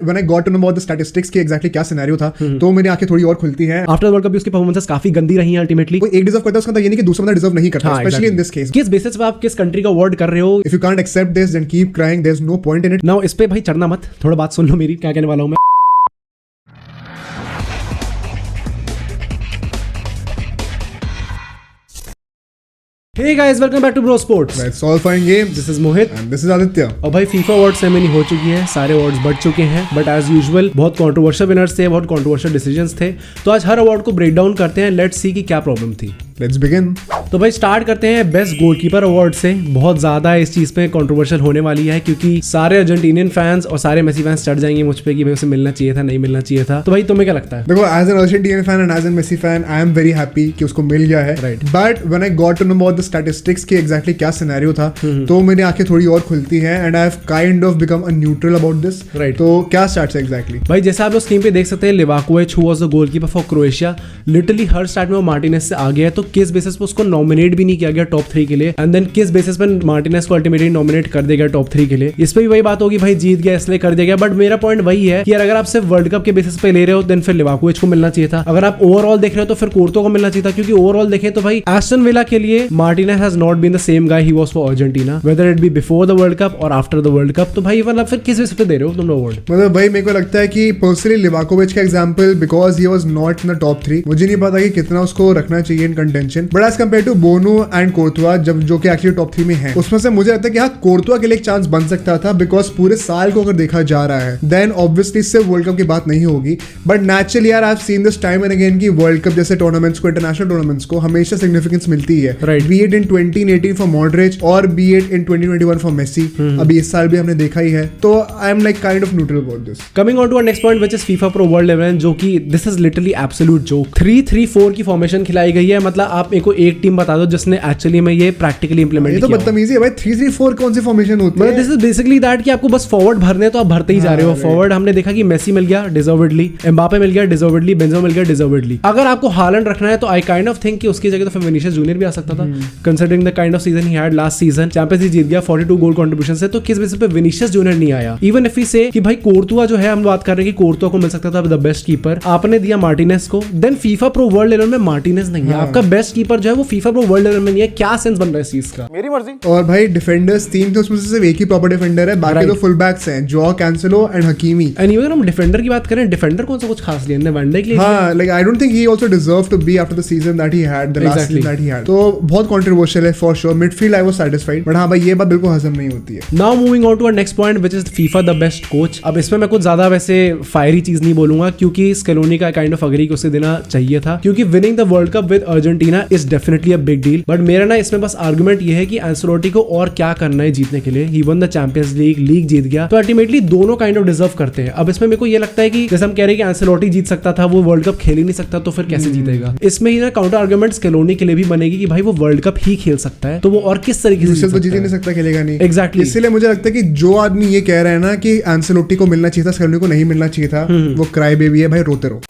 When I got to know about the statistics कि exactly क्या scenario था, तो मेरी आंखें थोड़ी और खुलती हैं। आफ्टर वर्ल्ड कप भी उसकी परफॉर्मेंस काफी गंदी रही है अल्टीमेटली। कोई एक डिजर्व करता है उसका मतलब ये नहीं कि दूसरा बंदा डिजर्व नहीं करता, स्पेशली इन दिस केस। किस बेसिस पे आप किस कंट्री का अवार्ड कर रहे हो? If you can't accept this, then keep crying. There's no point in it. Now इस पे भाई चढ़ना मत, थोड़ा बात सुन लो मेरी, क्या कहने वाला हूं मैं। Hey guys, welcome back to Bro Sports. Let's all find games. This is Mohit And this is Aditya. और भाई फीफा अवार्ड सेरेमनी हो चुकी है, सारे अवार्ड्स बढ़ चुके हैं, बट एज यूजुअल बहुत कंट्रोवर्शियल विनर्स थे, बहुत कंट्रोवर्शियल डिसीजंस थे। तो आज हर अवार्ड को ब्रेक डाउन करते हैं, लेट्स सी कि क्या प्रॉब्लम थी। Let's begin. तो भाई स्टार्ट करते हैं बेस्ट गोलकीपर अवार्ड से। बहुत ज्यादा इस चीज पे कंट्रोवर्शियल होने वाली है क्योंकि सारे अर्जेंटीनियन फैंस और सारे मेसी फैंस चढ़ जाएंगे मुझ पे कि भाई उसे मिलना चाहिए था, नहीं मिलना चाहिए था। तो भाई तुम्हें क्या लगता है? देखो, as an Argentinian fan and as a Messi fan, I am very happy कि उसको मिल गया है। Right. But when I got to know about the statistics कि exactly क्या सिनेरियो था, तो मेरी आंखें थोड़ी और खुलती हैं and I have kind of become a neutral about this. Right. तो क्या स्टार्ट है exactly? भाई जैसा आप लोग स्क्रीन पे देख सकते हैं, Livakovic who was the goalkeeper for Croatia, literally her start में वो मार्टिनेज से आ गया है। तो किस बेसिस पे उसको नॉमिनेट भी नहीं किया गया टॉप 3 के लिए, एंड देन किस बेसिस पे मार्टिनेज को अल्टीमेटली नॉमिनेट कर दिया गया टॉप 3 के लिए। इस पे भी वही बात होगी, भाई जीत गया इसलिए कर दिया गया। बट मेरा पॉइंट वही है कि यार अगर आप सिर्फ वर्ल्ड कप के बेसिस पे ले रहे हो देन फिर लिवाकोविच को मिलना चाहिए था। अगर आप ओवरऑल देख रहे हो तो फिर कोर्तो को मिलना चाहिए था, क्योंकि ओवरऑल देखें तो भाई एस्टन विला के लिए Martinez has not been the same guy he was for Argentina, whether it be before the world cup और आफ्टर द वर्ल्ड कप। तो भाई मतलब फिर किस बेसिस पे दे रहे हो तुम लोग अवार्ड? मतलब भाई मेरे को लगता है कि पर्सनली लिवाकोविच का example, because he was not in the top 3, मुझे नहीं पता कि कितना उसको रखना चाहिए in contention. But as compared to Bono and Courtois, जब जो कि एक्चुअली टॉप 3 में है, उसमें से मुझे लगता है कि हाँ कोर्तुआ के लिए एक चांस बन सकता था, बिकॉज पूरे साल को अगर देखा जा रहा है देन ऑब्वियसली इससे वर्ल्ड कप की बात नहीं होगी। बट नेचुरली यार I have seen this time and again कि वर्ल्ड कप जैसे टूर्नामेंट्स को, इंटरनेशनल टूर्नामेंट्स को हमेशा सिग्निफिकेंस मिलती है, be it in 2018 for Modric और be it in 2021 for Messi. अभी इस साल भी हमने देखा ही है, तो I am like kind of neutral about this. Coming on to our next point which is FIFA pro world 11, जो कि this is literally absolute joke. 3-3-4 की फॉर्मेशन खिलाई गई है। मतलब आप मेरे को एक टीम बता दो जिसने एक्चुअली में ये प्रैक्टिकली इंप्लीमेंट किया। ये तो बदतमीजी है भाई, 3-3-4 कौन सी फॉर्मेशन होती है? दिस इज बेसिकली दैट कि आपको बस फॉरवर्ड भरने तो आप भरते ही जा रहे हो। फॉरवर्ड हमने देखा कि मेसी मिल गया डिजर्वेडली, एम्बापे मिल गया डिजर्वेडली, बेंजेमा मिल गया डिजर्वेडली। अगर आपको हालैंड रखना है तो आई काइंड ऑफ थिंक कि उसकी जगह तो फिर विनीशियस जूनियर भी आ सकता था, considering the kind of season he had last season. Champions league जीत गया 42 गोल कंट्रीब्यूशन से, तो किस बेसिस पे विनीशियस जूनियर नहीं आया? इवन इफ वी से कि भाई कोर्तुआ जो है, हम बात कर रहे हैं कि कोर्तुआ को मिल सकता था द बेस्ट कीपर, आपने दिया मार्टिनेज को। देन फीफा प्रो वर्ल्ड 11 में मार्टिनेज नहीं है, आपका बेस्ट कीपर जो है वो फीफा प्रो वर्ल्ड 11 में नहीं है। क्या सेंस बन रहा है इस चीज का? मेरी मर्जी। और भाई डिफेंडर्स 3 थे, उसमें से सिर्फ एक ही प्रॉपर डिफेंडर है, बाकी तो फुल बैक्स हैं, जो Cancelo and Hakimi. And even हम डिफेंडर की बात करें, डिफेंडर कौन सा कुछ खास नहीं है वनडे के लिए। हां, like I don't think he also deserve to be after the season that he had, the last season that he had. तो बहुत कंट्रोवर्शियल है for sure. Midfield I was satisfied, but हां भाई ये बात बिल्कुल हजम नहीं होती है। Now moving on to our next point which is FIFA the best coach. अब इसमें मैं कुछ ज्यादा वैसे फायरी चीज नहीं बोलूंगा, क्योंकि स्केलोनी का काइंड ऑफ अग्री कि उसे देना चाहिए था, क्योंकि winning the world cup with Argentina is definitely a big deal. But मेरा ना इसमें बस आर्गुमेंट ये है कि एंसेलोटी को और क्या करना है जीतने के लिए। ही वन द चैंपियंस लीग जीत गया, तो अल्टीमेटली दोनों काइंड ऑफ डिजर्व करते हैं। अब इसमें मेरे को ये लगता है कि जैसे हम कह रहे हैं कि एंसेलोटी जीत सकता था, वो वर्ल्ड कप खेल ही नहीं सकता, तो फिर कैसे जीतेगा? इसमें ही ना काउंटर आर्गुमेंट स्केलोनी के लिए भी बनेगी कि भाई वो वर्ल्ड कप ही खेल सकता है, तो वो और किस तरीके से जीत ही नहीं सकता, खेलेगा नहीं। एग्जैक्टली। इसलिए मुझे लगता है कि जो आदमी ये कह रहा है ना कि एंसेलोटी को मिलना चाहिए था, स्केलोनी को नहीं मिलना चाहिए था, वो क्राई बेबी है भाई, रोते रहो।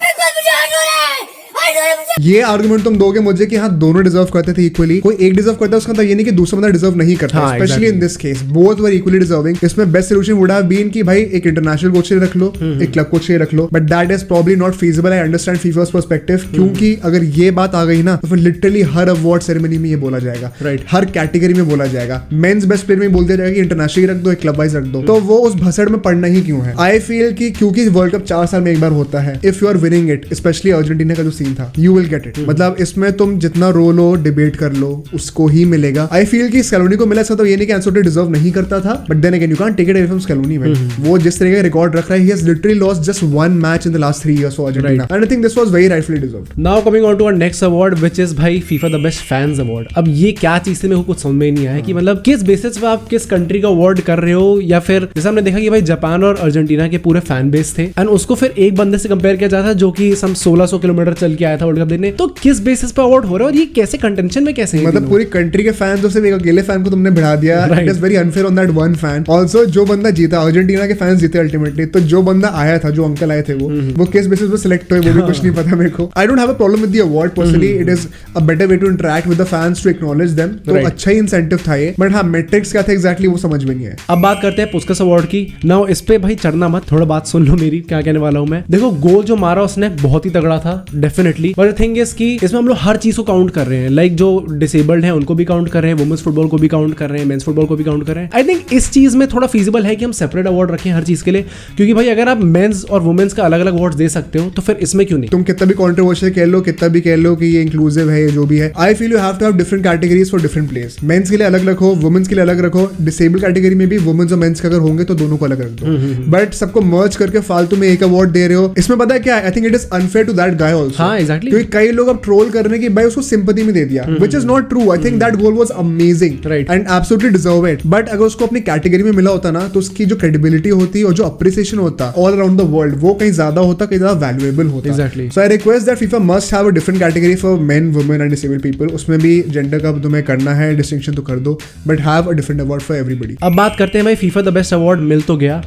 ये आर्गुमेंट तुम दोगे मुझे कि हाँ दोनों डिजर्व करते थे इक्वली, कोई एक डिजर्व करता है उसका मतलब ये नहीं कि दूसरा बंदा डिजर्व नहीं करता, specially in this case both were equally deserving. इसमें best solution would have been कि भाई एक इंटरनेशनल कोच रख लो, एक क्लब कोच रख लो, but that is probably not feasible. I understand FIFA's perspective, क्योंकि अगर ये बात आ गई ना तो फिर लिटरली हर अवार्ड सेरेमनी में ये बोला जाएगा, हर कैटेगरी में बोला जाएगा। मेंस बेस्ट प्लेयर में बोल दिया जाएगा कि इंटरनेशनल रख दो, एक क्लब वाइज रख दो, तो वो उस भसड़ में पड़ना ही क्यों है? आई फील कि क्योंकि वर्ल्ड कप 4 साल में एक बार होता है, if you are winning it, specially Argentina का जो सीन था, यू विल गेट इट। मतलब इसमें तुम जितना रो लो, डिबेट कर लो, उसको ही मिलेगा। आई फील कि स्केलोनी को मिला तो ये नहीं कि एंसेलोटी डिजर्व नहीं करता था, but then again you can't take it away from Scaloni भाई। वो जिस तरह का रिकॉर्ड रख रहा है, he has literally lost just 1 match in the last 3 years for Argentina, and I think this was very rightfully deserved. Now coming on to our next award which is भाई FIFA the best fans award. अब ये क्या चीज थी मेरे को कुछ समझ में नहीं आया कि मतलब किस बेसिस पे आप किस कंट्री का अवार्ड कर रहे हो, या फिर जैसे हमने देखा कि भाई जापान और अर्जेंटीना के पूरे फैन बेस थे, एंड उसको फिर एक बंदे से कंपेयर किया जाता है जो कि सम 1600 किलोमीटर चल के आया था वर्ल्ड कप देखने, तो किस बेसिस पे अवार्ड हो रहा है और ये कैसे कंटेंशन में कैसे? मतलब पूरी कंट्री के फैंस सिर्फ एक अकेले फैन को तुमने बढ़ा दिया. It is very unfair on that one fan. Also जो बंदा जीता, अर्जेंटीना के फैंस जीते अल्टीमेटली, तो जो बंदा आया था, जो अंकल आए थे, वो किस बेसिस पे सिलेक्ट हुए वो भी कुछ नहीं पता मेरे को. I don't have a problem with the award personally. It is a better way to interact with the fans, to acknowledge them. तो अच्छा ही इंसेंटिव था ये. बट हाँ, मेट्रिक्स क्या था एग्जैक्टली वो समझ में नहीं है. अब बात करते हैं पुस्कास अवार्ड की. नाउ इस पे भाई चढ़ना मत, थोड़ा बात सुन लो मेरी, क्या कहने वाला हूं मैं. देखो, गोल जो मारा उसने बहुत ही तगड़ा था definitely, but the thing is कि इसमें हम लोग हर चीज को काउंट कर रहे हैं. लाइक जो डिसेबल्ड है उनको भी काउंट कर रहे हैं, वुमेन्स फुटबॉल को भी काउंट कर रहे हैं, मेंस फुटबॉल को भी काउंट कर रहे हैं. आई थिंक इस चीज में थोड़ा फीजिबल है कि हम सेपरेट अवार्ड रखें हर चीज के लिए, क्योंकि भाई अगर आप मेंस और वुमेन्स का अलग अलग अवार्ड दे सकते हो तो फिर इसमें क्यों नहीं? तुम कितना भी कंट्रोवर्शियल कह लो, कितना भी कह लो कि ये इंक्लूसिव है, ये जो भी है, I feel you have to have different categories for different place. Men's के लिए अलग रखो, वुमेन्स के लिए अलग रखो. डिसेबल कैटेगरी में भी वुमेन्स और मेंस का अगर होंगे तो दोनों को अलग रख दो. बट सबको मर्ज करके फालतू में एक अवार्ड दे रहे हो, इसमें पता है क्या है? I think it is unfair to that guy also. हां, एग्जैक्टली. क्योंकि कई लोग अब ट्रोल कर रहे हैं कि भाई उसको सिंपैथी में दे दिया, which is not true. I think that goal was amazing and absolutely deserve it. But अगर उसको अपनी कैटेगरी में मिला होता ना, तो उसकी जो क्रेडिबिलिटी होती और जो अप्रिसिएशन होता ऑल अराउंड द वर्ल्ड, वो कहीं ज्यादा होता, कहीं ज्यादा वैल्यूएबल होता. Exactly. So I request that FIFA must have a different category for main, women and disabled people. उसमें भी जेंडर का तुम्हें करना है डिस्टिंक्शन तो कर दो, but have a different award for everybody. अब बात करते हैं भाई, फीफा द बेस्ट अवार्ड मिल तो गया,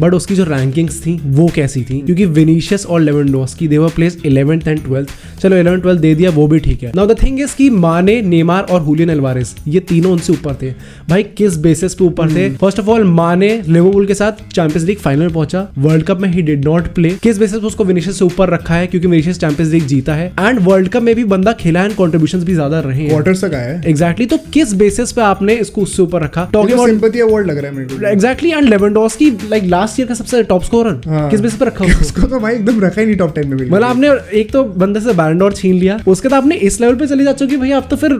बट उसकी जो रैंकिंग्स थी वो कैसी थी? क्योंकि विनीशियस और Lewandowski they were place 11th and 12th. चलो 11th 12th दे दिया, वो भी ठीक है. नाउ द थिंग इज कि माने, नेमार और हुलियन अल्वारेस, ये तीनों उनसे ऊपर थे. भाई किस बेसिस पे ऊपर थे? फर्स्ट ऑफ ऑल, माने लिवरपूल के साथ चैंपियंस लीग फाइनल में पहुंचा, वर्ल्ड कप में ही डिड नॉट प्ले. किस बेसिस पे उसको विनीशियस से ऊपर रखा है? क्योंकि विनीशियस चैंपियंस लीग जीता है एंड वर्ल्ड कप में भी बंदा खेला है एंड कंट्रीब्यूशंस भी ज्यादा रहे हैं, क्वार्टर्स तक आया है. एग्जैक्टली. तो किस बेसिस पे आपने इसको उससे ऊपर रखा? टॉकिंग अबाउट सिंपैथी अवार्ड लग रहा है मेरे को. Exactly. And Lewandowski like last year का सबसे टॉप स्कोरर, किस बेसिस पे रखा उसको? तो भाई एकदम रखा ही नहीं टॉप 10 में. मतलब आपने एक तो बंदे से बैलेंड डोर छीन लिया, उसके बाद आपने इस लेवल पे चले जा चुके भाई, आप तो फिर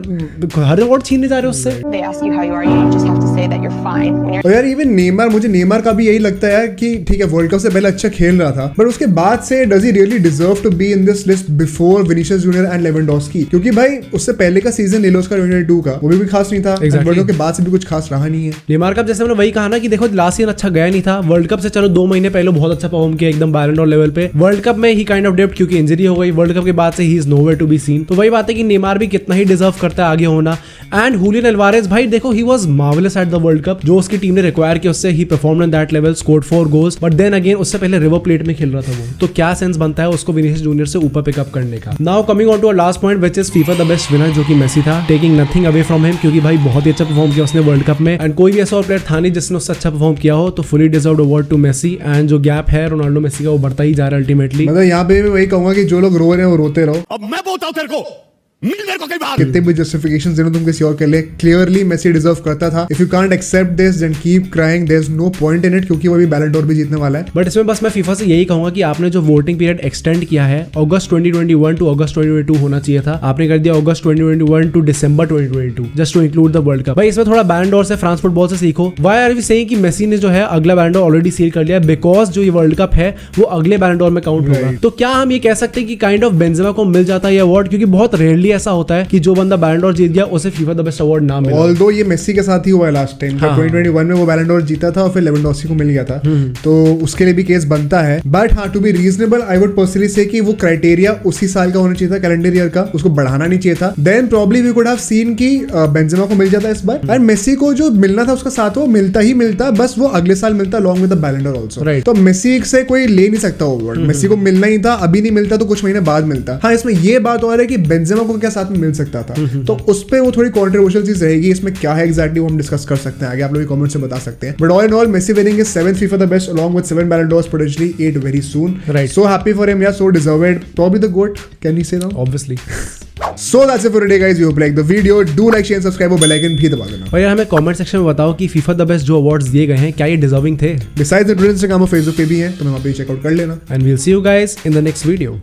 हर अवार्ड छीनने जा रहे हो उससे. They ask you how you are, you just have to say that you're fine. और यार इवन नेमार, मुझे नेमार का भी यही लगता है कि ठीक है वर्ल्ड कप से पहले अच्छा खेल रहा था, बट उसके बाद से does he really deserve to be in this list before Vinicius Junior and Lewandowski? क्योंकि भाई उससे पहले का सीजन ले लो उसका 2022 का, वो भी खास नहीं था. वर्ल्ड कप के बाद से भी कुछ खास रहा नहीं है. नेमार का जैसे मैंने वही कहा ना कि देखो लास्ट ईयर अच्छा गया नहीं था, वर्ल्ड कप से चलो 2 महीने पहले बहुत अच्छा परफॉर्म किया एकदम बैलेंड डोर लेवल पे. वर्ल्ड कप में ही काइंड ऑफ डिप्ड क्योंकि इंजरी हो गई. वर्ल्ड कप के बाद से he is nowhere to be seen. तो वही बात है कि नेमार भी कितना ही डिजर्व करता है आगे होना. एंड हुलियन अल्वारेस, भाई देखो he was marvelous at the world cup. जो उसकी टीम ने रिक्वायर किया उससे he performed at that level, scored 4 goals. But then again उससे पहले रिवर प्लेट में खेल रहा था वो, तो क्या सेंस बनता है उसको विनीशियस जूनियर से ऊपर पिकअप करने का? Now coming on to a last point which is FIFA the best winner, जो कि मेसी था. Taking nothing away from him, क्योंकि भाई बहुत ही अच्छा परफॉर्म किया उसने वर्ल्ड कप में एंड कोई भी ऐसा और प्लेयर था नहीं जिसने उससे अच्छा परफॉर्म किया हो. तो fully deserved award to Messi. And जो गैप है रोनाल्डो मेसी का वो बढ़ता ही जा रहा है अल्टीमेटली. मतलब यहाँ पे मैं वही कहूंगा कि जो लोग रो रहे हैं वो रोते रहो. अब मैं बोलता हूं तेरे को, मिल मेरे को कई बार. कितने भी जस्टिफिकेशंस देना तुम किसी और के लिए, क्लियरली मेसी डिजर्व करता था. If you can't accept this then keep crying, there is no point in it, क्योंकि वो भी बैलेंड डोर भी जीतने वाला है. बट इसमें बस मैं फीफा से यही कहूंगा कि आपने जो वोटिंग पीरियड एक्सटेंड किया है अगस्त 2021 टू अगस्त 2022 होना चाहिए था. आपने कर दिया August 2021 to December 2022 just to include the world cup. भाई इसमें थोड़ा बैलेंड डोर से फ्रांस फुटबॉल से सीखो. व्हाई आर वी सेइंग कि मेसी ने जो है अगला बैलेंड डोर ऑलरेडी सील कर लिया? बिकॉज जो ये वर्ल्ड कप है वो अगले बैलेंड डोर में काउंट होगा. तो क्या हम ये कह सकते हैं कि काइंड ऑफ बेंजेमा को मिल जाता है ये अवार्ड? क्योंकि बहुत रेयरली ऐसा होता है कि जो बंदा बैलेंड डोर जीत गया उसे फीफा द बेस्ट अवार्ड ना मिले. ऑल्दो ये मेसी के साथ ही हुआ है लास्ट टाइम. 2021 में वो बैलेंड डोर जीता था और फिर लेवेंडोस्की को मिल गया था, तो उसके लिए भी केस बनता है. बट हाँ, to be reasonable I would personally say कि वो क्राइटेरिया उसी साल का होना चाहिए था, कैलेंडर ईयर का, उसको बढ़ाना नहीं चाहिए था. Then probably we could have seen कि बेंजेमा को मिल जाता इस बार, एंड मेसी को जो मिलना था उसका साथ वो मिलता ही मिलता, बस वो अगले साल मिलता along with the बैलेंड door also. तो मेसी से कोई ले नहीं सकता वो अवार्ड. मेसी को मिलना ही था, अभी नहीं मिलता तो कुछ महीने बाद मिलता. हाँ, इसमें ये बात और है कि बेंजेमा को क्या साथ में मिल सकता था, तो उस पे वो थोड़ी कंट्रोवर्शियल चीज रहेगी. इसमें क्या है एग्जैक्टली वो हम डिस्कस कर सकते हैं आगे, आप लोग कमेंट से बता सकते हैं. But all in all Messi winning is 7th FIFA the best along with 7 Ballon d'Ors, potentially 8 very soon. Right. So happy for him, yeah, so deserved. Probably the GOAT, can we say now? Obviously. So that's it for today guys. We hope you like the video. Do like, share and subscribe और bell icon भी दबा देना. और यार हमें comment section में बताओ कि फीफा द बेस्ट जो अवार्ड्स दिए गए हैं क्या ये डिजर्विंग थे? Besides the Twitter, Instagram और Facebook पे भी हैं, तो वहाँ पे चेकआउट कर लेना. And we'll see you guys in the next video.